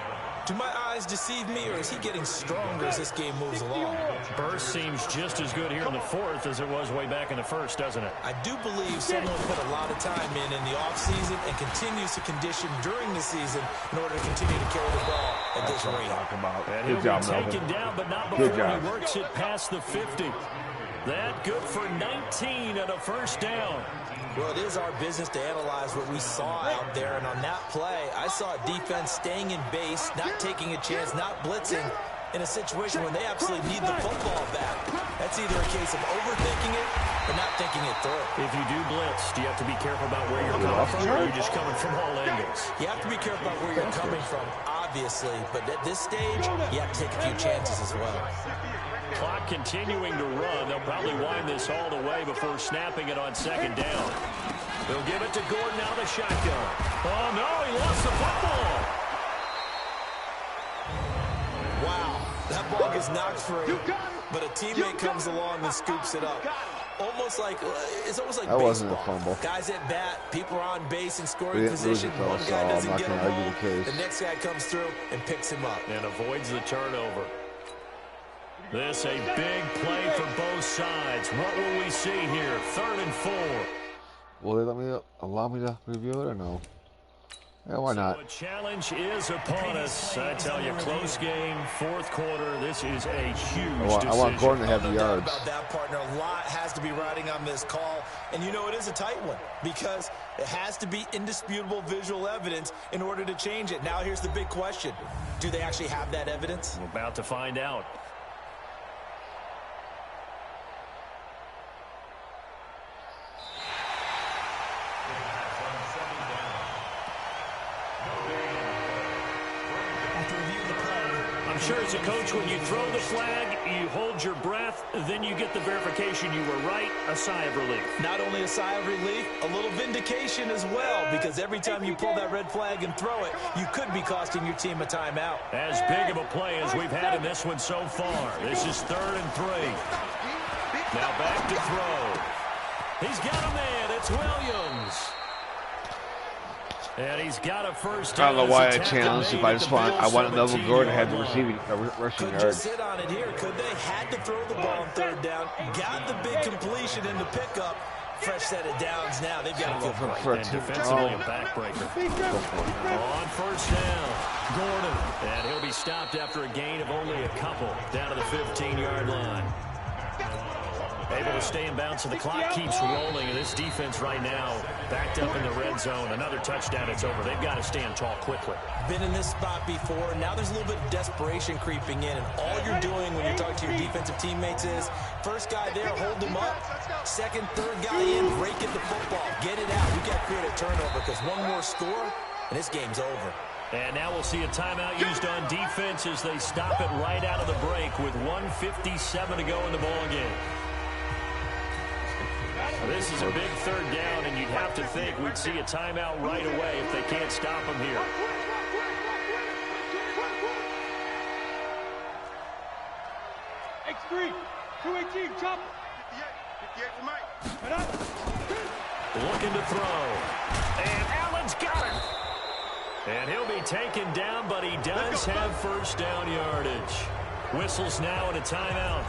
Do my eyes deceive me, or is he getting stronger as this game moves along? Burst seems just as good here in the fourth as it was way back in the first, doesn't it? I do believe someone put a lot of time in the offseason and continues to condition during the season in order to continue to carry the ball at this rate. And he'll be taken down, but not before he works it past the 50. That good for 19 and a first down. Well, it is our business to analyze what we saw out there, and on that play, I saw a defense staying in base, not taking a chance, not blitzing, in a situation when they absolutely need the football back. That's either a case of overthinking it or not thinking it through. If you do blitz, do you have to be careful about where you're coming from, or are you just coming from all angles? You have to be careful about where you're coming from, obviously, but at this stage, you have to take a few chances as well. Clock continuing to run. They'll probably wind this all the way before snapping it on second down. They'll give it to Gordon out of the shotgun. Oh, no, he lost the football. Wow, that ball gets knocked free, but a teammate comes along and scoops it up. It's almost like that baseball. wasn't a fumble. Guys at bat, people are on base in scoring position. One guy doesn't get a ball, the next guy comes through and picks him up. And avoids the turnover. This a big play for both sides. What will we see here? 3rd and 4. Will they allow me to review it or no? Yeah, why not? So a challenge is upon us. I tell you, close game, 4th quarter. This is a huge decision. I want Gordon to have the yards. About that, partner, a lot has to be riding on this call, and you know it is a tight one because it has to be indisputable visual evidence in order to change it. Now here's the big question: do they actually have that evidence? We're about to find out. Sure, as a coach, when you throw the flag, you hold your breath, then you get the verification you were right, a sigh of relief. Not only a sigh of relief, a little vindication as well, because every time you pull that red flag and throw it, you could be costing your team a timeout. As big of a play as we've had in this one so far. This is 3rd and 3. Now back to throw. He's got a man. It's Williams. And he's got a first down. I don't know why I challenged. If I want Melvin Gordon to have the rushing yards. Just sit on it here. Could they had to throw the ball on 3rd down? Got the big completion in the pickup. Fresh set of downs now. They've got to feel great. And defensively a backbreaker. On 1st down, Gordon. And he'll be stopped after a gain of only a couple. Down to the 15-yard line. Able to stay in bounds, so the clock keeps rolling, and this defense right now backed up in the red zone. Another touchdown, it's over. They've got to stand tall quickly. Been in this spot before. Now there's a little bit of desperation creeping in, and all you're doing when you're talking to your defensive teammates is first guy there, hold him up. Second, third guy in, break it the football. Get it out. We got to create a turnover because one more score, and this game's over. And now we'll see a timeout used on defense as they stop it right out of the break with 1:57 to go in the ballgame. This is a big 3rd down, and you'd have to think we'd see a timeout right away if they can't stop him here. X3, 218, chop. 58 for Mike. Looking to throw. And Allen's got it. And he'll be taken down, but he does have first down yardage. Whistles now and a timeout.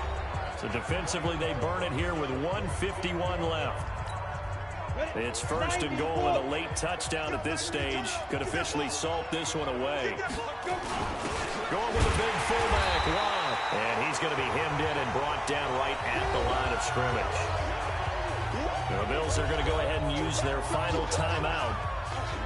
So defensively, they burn it here with 1:51 left. It's 1st and goal and a late touchdown at this stage. Could officially salt this one away. Going with a big fullback, Watt. And he's going to be hemmed in and brought down right at the line of scrimmage. The Bills are going to go ahead and use their final timeout.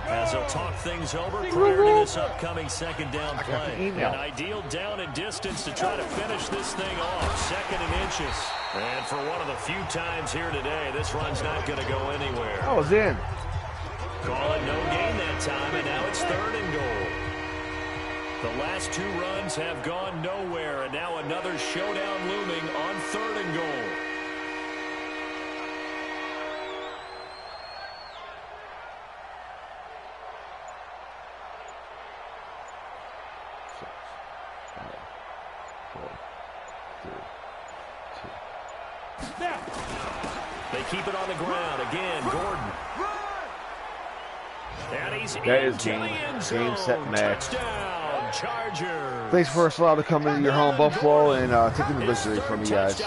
As they'll talk things over prior to this upcoming second down play. An ideal down and distance to try to finish this thing off. 2nd and inches. And for one of the few times here today, this run's not going to go anywhere. I was in. Call it no gain that time, and now it's 3rd and goal. The last 2 runs have gone nowhere, and now another showdown looming on 3rd and goal. They keep it on the ground. Again, Gordon. And he's that is game set match. Touchdown, Chargers. Thanks for allowing to come into your home, Buffalo, and taking the victory from you guys.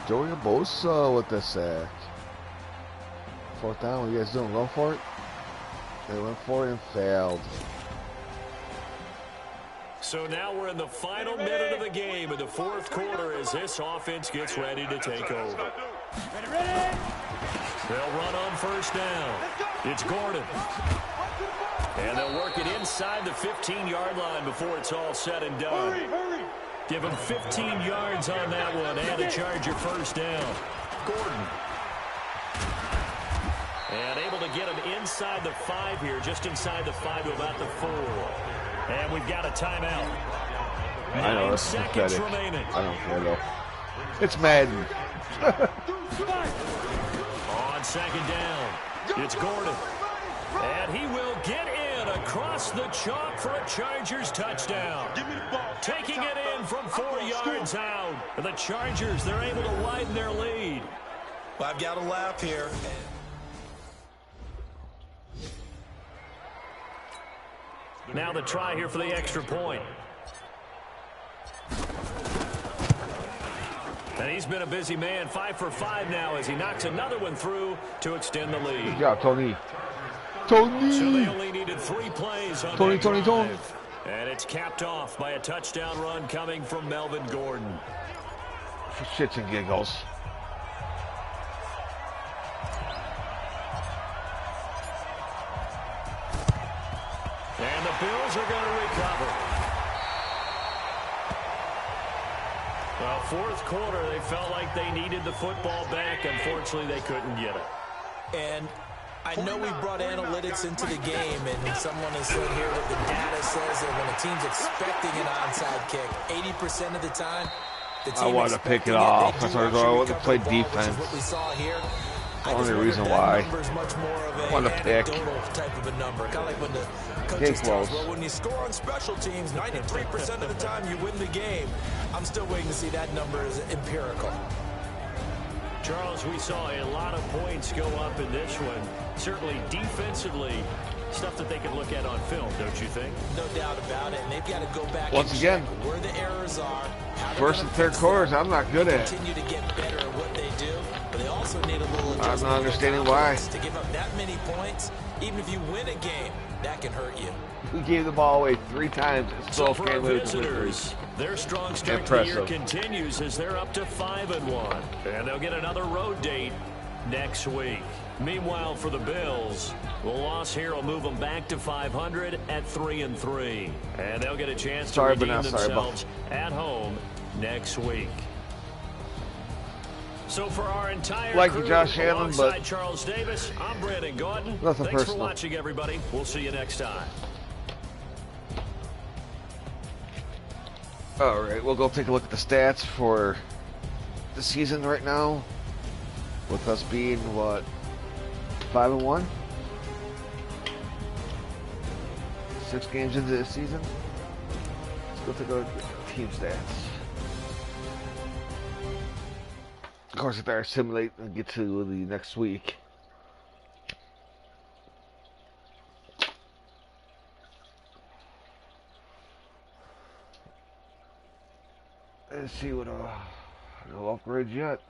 Joey Bosa with the sack. 4th down, what are you guys doing? Go for it? They went for it and failed. So now we're in the final minute of the game in the 4th quarter as this offense gets ready to take over. They'll run on 1st down. It's Gordon. And they'll work it inside the 15-yard line before it's all said and done. Give him 15 yards on that one and a Charger 1st down. Gordon. And able to get him inside the 5 here, just inside the 5 to about the 4. And we've got a timeout. I know, 9 that's seconds pathetic. remaining. I don't care though. It's Madden. On 2nd down, it's Gordon. And he will get in across the chalk for a Chargers touchdown. Taking it in from 4 yards out. And the Chargers, they're able to widen their lead. Well, I've got a lap here. Now the try here for the extra point. And he's been a busy man, 5 for 5 now as he knocks another one through to extend the lead. Good job, Tony. Tony! So they only needed 3 plays on Tony. And it's capped off by a touchdown run coming from Melvin Gordon. For shits and giggles. And the Bills are going to recover. Well, 4th quarter, they felt like they needed the football back. Unfortunately, they couldn't get it. And I know we brought analytics into the game, and someone has said here that the data says that when a team's expecting an onside kick, 80% of the time, the team I wanted to pick it off. That's why I wanted to play defense. What we saw here. The only reason why I want to pick type of a number, kind of like when the coaches tell us, well, when you score on special teams, 93% of the time you win the game. I'm still waiting to see that number as empirical. Charles, we saw a lot of points go up in this one. Certainly defensively, stuff that they can look at on film, don't you think? No doubt about it. And they've got to go back once and again, check where the errors are. First and third quarters, I'm not good at. Continue to get better at what they do, but they also need a little adjustment. I'm not understanding why. To give up that many points, even if you win a game, that can hurt you. We gave the ball away 3 times. So for our visitors, their strong start to the year continues as they're up to 5-1. And they'll get another road date next week. Meanwhile, for the Bills, the loss here will move them back to 500 at 3-3. And they'll get a chance to redeem themselves at home next week. So for our entire crew, Josh Allen, alongside but Charles Davis, I'm Brandon Gaudin. Nothing Thanks personal. for watching, everybody. We'll see you next time. All right, we'll go take a look at the stats for the season right now. With us being, what, 5-1? 6 games into the season. Let's go take a look at team stats. Of course, if I simulate and get to the next week. Let's see what no upgrades yet.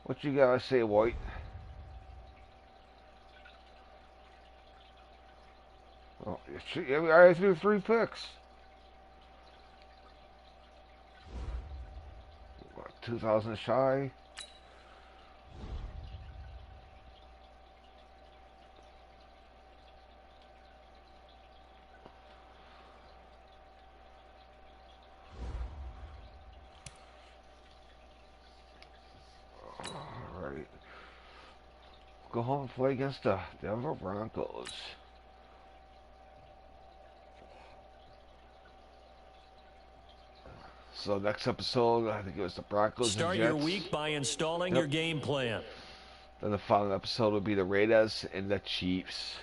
What you gotta say, White? Oh, I threw 3 picks. 2,000 shy. Alright. Go home and play against the Denver Broncos. So next episode, I think it was the Broncos Start and Jets. your week by installing your game plan. Then the following episode will be the Raiders and the Chiefs.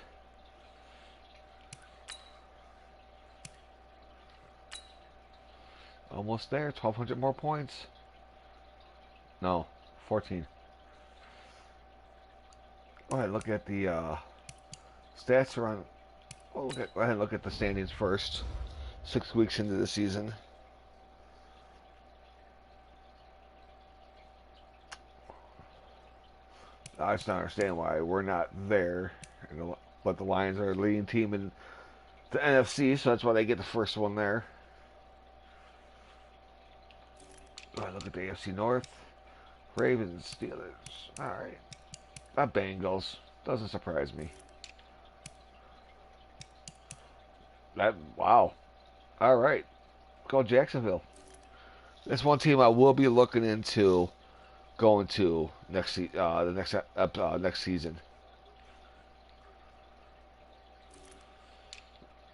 Almost there. 1,200 more points. No, 14. Go ahead and look at the stats around. Well, go ahead and look at the standings first. 6 weeks into the season. I just don't understand why we're not there. But the Lions are the leading team in the NFC, so that's why they get the first one there. Go ahead and look at the AFC North. Ravens, Steelers. Alright. Not Bengals. Doesn't surprise me. Wow. Alright. Go Jacksonville. That's one team I will be looking into going to next season.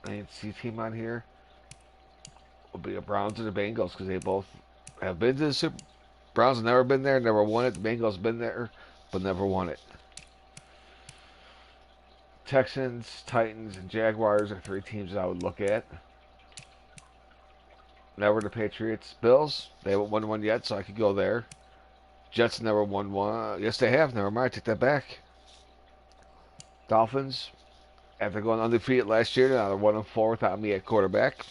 NFC team on here will be the Browns and the Bengals because they both have been to the Super. Browns have never been there, never won it. The Bengals been there, but never won it. Texans, Titans, and Jaguars are 3 teams I would look at. Never the Patriots. Bills, they haven't won one yet, so I could go there. Jets never won one. Yes, they have. Never mind. Take that back. Dolphins, after going undefeated last year, now they're 1-4 without me at quarterback.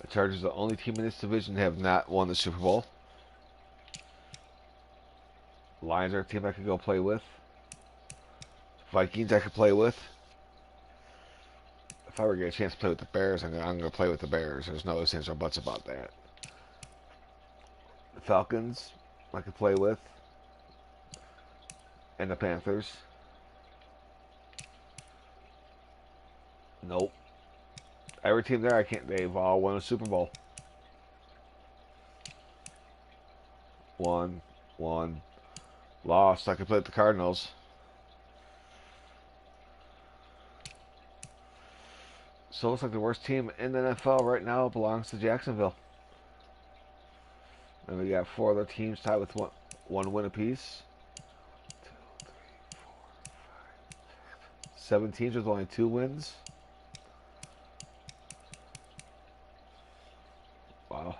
The Chargers are the only team in this division that have not won the Super Bowl. Lions are a team I could go play with. Vikings I could play with. If I were to get a chance to play with the Bears, I'm going to play with the Bears. There's no ifs, ands, or buts about that. The Falcons I could play with. And the Panthers. Nope. Every team there, they've all won a Super Bowl. Won. Lost. I could play with the Cardinals. So it looks like the worst team in the NFL right now belongs to Jacksonville. And we got 4 other teams tied with one win apiece. 2, 3, 4, 5, 6, 7 teams with only 2 wins. Wow.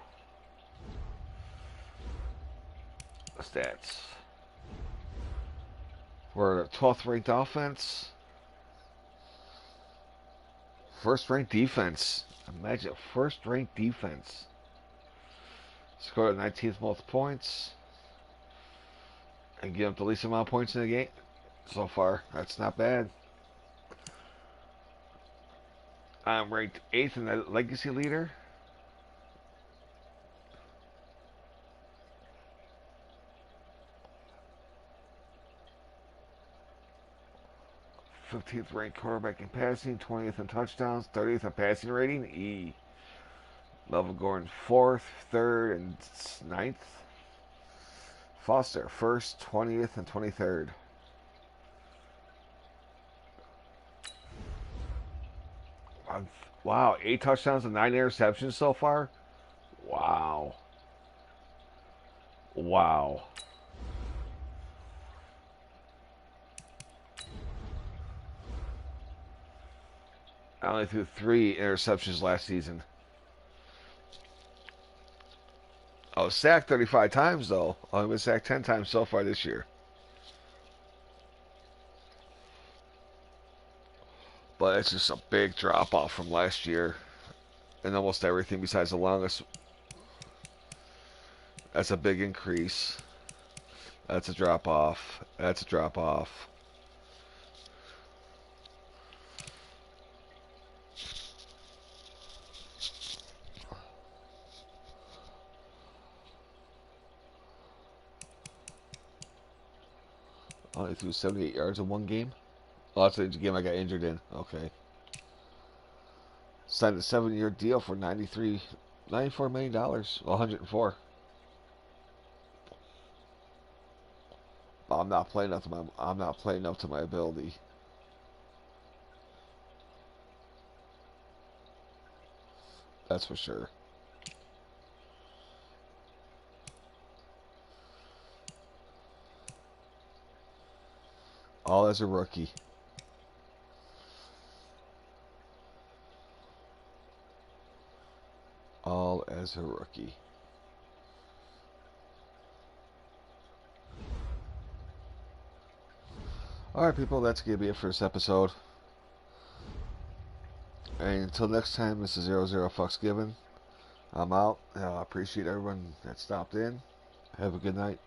The stats. We're a 12th ranked offense. 1st ranked defense. Imagine 1st ranked defense. Scored 19th most points. And give up the least amount of points in the game so far. That's not bad. I'm ranked 8th in the legacy leader. #15th ranked quarterback in passing, 20th in touchdowns, 30th in passing rating. E. Melvin Gordon 4th, 3rd, and 9th. Foster 1st, 20th, and 23rd. Wow, 8 touchdowns and 9 interceptions so far. Wow. I only threw 3 interceptions last season. I was sacked 35 times, though. I've only been sacked 10 times so far this year. But it's just a big drop-off from last year. in almost everything besides the longest. That's a big increase. That's a drop off. That's a drop off. Only threw 78 yards in one game. Oh, that's the game I got injured in. Okay. Signed a 7-year deal for $94 million. Well, 104. I'm not playing up to my ability. That's for sure. All as a rookie. All as a rookie. Alright, people, that's going to be it for this episode. And until next time, this is 00 Fucks Given. I'm out. I appreciate everyone that stopped in. Have a good night.